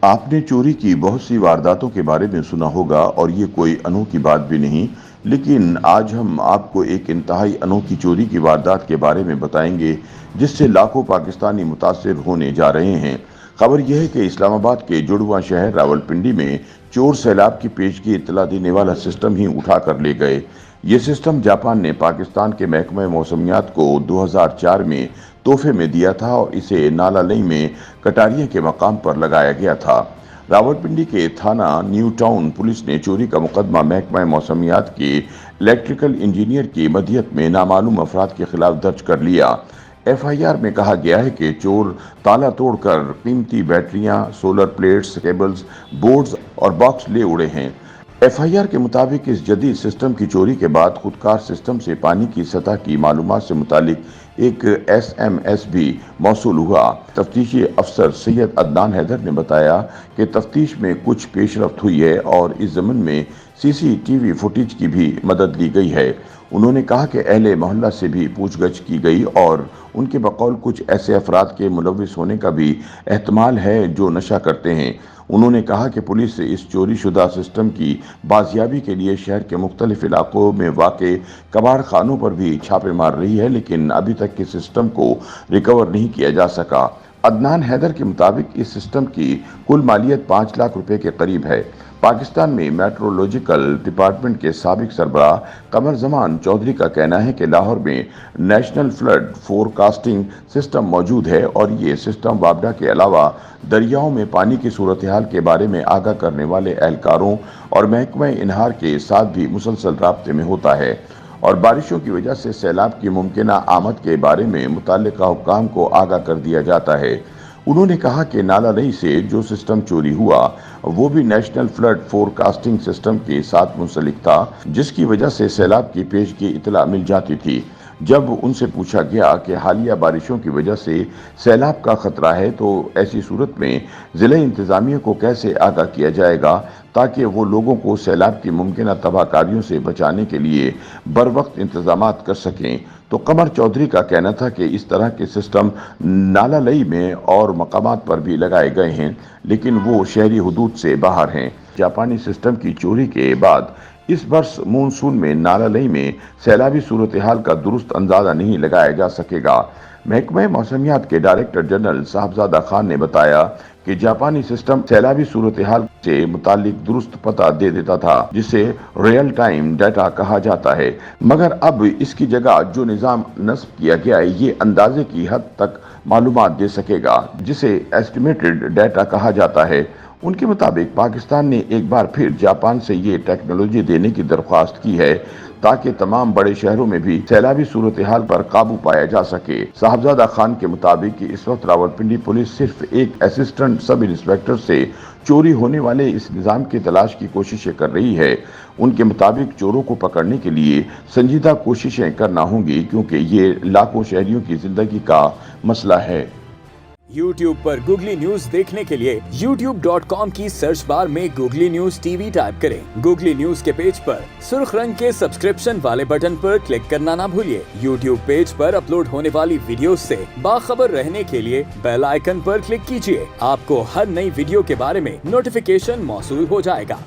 आपने चोरी की बहुत सी वारदातों के बारे में सुना होगा और ये कोई अनोखी बात भी नहीं, लेकिन आज हम आपको एक इंतहाई अनोखी चोरी की वारदात के बारे में बताएंगे जिससे लाखों पाकिस्तानी मुतासिर होने जा रहे हैं। खबर यह है कि इस्लामाबाद के जुड़वा शहर रावलपिंडी में चोर सैलाब की पेशगी इत्तला देने वाला सिस्टम ही उठा कर ले गए। ये सिस्टम जापान ने पाकिस्तान के महकमे मौसमियात को 2004 में तोहफे में दिया था और इसे नालालई में कटारिया के मकाम पर लगाया गया था। रावलपिंडी के थाना न्यू टाउन पुलिस ने चोरी का मुकदमा महकमा मौसमियात के इलेक्ट्रिकल इंजीनियर की मदियत में नामालूम अफराद के खिलाफ दर्ज कर लिया। एफआईआर में कहा गया है कि चोर ताला तोड़कर कीमती बैटरियां, सोलर प्लेट्स, केबल्स, बोर्ड्स और बॉक्स ले उड़े हैं। एफआईआर के मुताबिक इस जदीद सिस्टम की चोरी के बाद खुदकार सिस्टम से पानी की सतह की मालूमात से मुतालिक एक एसएमएस भी मौसूल हुआ। तफ्तीशी अफसर सैयद अदनान हैदर ने बताया कि तफ्तीश में कुछ पेशरफ्त हुई है और इस ज़मीन में सीसीटीवी फुटेज की भी मदद ली गई है। उन्होंने कहा कि अहले मोहल्ला से भी पूछगछ की गई और उनके बकौल कुछ ऐसे अफराद के मुलविस होने का भी एहतमाल है जो नशा करते हैं। उन्होंने कहा कि पुलिस इस चोरी शुदा सिस्टम की बाजियाबी के लिए शहर के मुख्तलिफ इलाकों में वाक़े कबाड़ खानों पर भी छापे मार रही है, लेकिन अभी तक इस सिस्टम को रिकवर नहीं किया जा सका। अदनान हैदर के मुताबिक इस सिस्टम की कुल मालियत 5 लाख रुपए के करीब है। पाकिस्तान में मेट्रोलॉजिकल डिपार्टमेंट के साबिक सरबराह कमर जमान चौधरी का कहना है कि लाहौर में नेशनल फ्लड फोरकास्टिंग सिस्टम मौजूद है और ये सिस्टम वाबडा के अलावा दरियाओं में पानी की सूरत हाल के बारे में आगाह करने वाले एहलकारों और महकमा इनहार के साथ भी मुसलसल राब्ते में होता है और बारिशों की वजह से सैलाब की मुमकिना आमद के बारे में मुतल्लिका हुक्काम को आगाह कर दिया जाता है। उन्होंने कहा कि नालालई से जो सिस्टम चोरी हुआ वो भी नेशनल फ्लड फोरकास्टिंग सिस्टम के साथ मुंसलिक था, जिसकी वजह से सैलाब की पेशगी इतला मिल जाती थी। जब उनसे पूछा गया कि हालिया बारिशों की वजह से सैलाब का खतरा है तो ऐसी सूरत में ज़िला इंतज़ामिया को कैसे आगाह किया जाएगा ताकि वो लोगों को सैलाब की मुमकिन तबाहकारियों से बचाने के लिए बर वक्त इंतजाम कर सकें, तो कमर चौधरी का कहना था कि इस तरह के सिस्टम नालालई में और मकामात पर भी लगाए गए हैं, लेकिन वो शहरी हुदूद से बाहर हैं। जापानी सिस्टम की चोरी के बाद इस वर्ष मानसून में नालालई में सैलाबी सूरत हाल का दुरुस्त अंदाजा नहीं लगाया जा सकेगा। महकमा मौसमियात के डायरेक्टर जनरल साहबजादा खान ने बताया कि जापानी सिस्टम सैलाबी सूरत हाल से मुतालिक दुरुस्त पता दे देता था, जिसे रियल टाइम डाटा कहा जाता है, मगर अब इसकी जगह जो निज़ाम नस्ब किया गया है ये अंदाजे की हद तक मालूमात दे सकेगा, जिसे एस्टिमेटेड डाटा कहा जाता है। उनके मुताबिक पाकिस्तान ने एक बार फिर जापान से ये टेक्नोलॉजी देने की दरख्वास्त की है ताकि तमाम बड़े शहरों में भी सैलाबी सूरत हाल पर काबू पाया जा सके। साहबजादा खान के मुताबिक कि इस वक्त रावलपिंडी पुलिस सिर्फ एक असिस्टेंट सब इंस्पेक्टर से चोरी होने वाले इस निज़ाम की तलाश की कोशिशें कर रही है। उनके मुताबिक चोरों को पकड़ने के लिए संजीदा कोशिशें करना होंगी क्योंकि ये लाखों शहरियों की जिंदगी का मसला है। YouTube पर गूगली न्यूज देखने के लिए youtube.com की सर्च बार में गूगली न्यूज टीवी टाइप करें। गूगली न्यूज के पेज पर सुर्ख रंग के सब्सक्रिप्शन वाले बटन पर क्लिक करना ना भूलिए। YouTube पेज पर अपलोड होने वाली वीडियोस से बाखबर रहने के लिए बेल आइकन पर क्लिक कीजिए। आपको हर नई वीडियो के बारे में नोटिफिकेशन मौसूल हो जाएगा।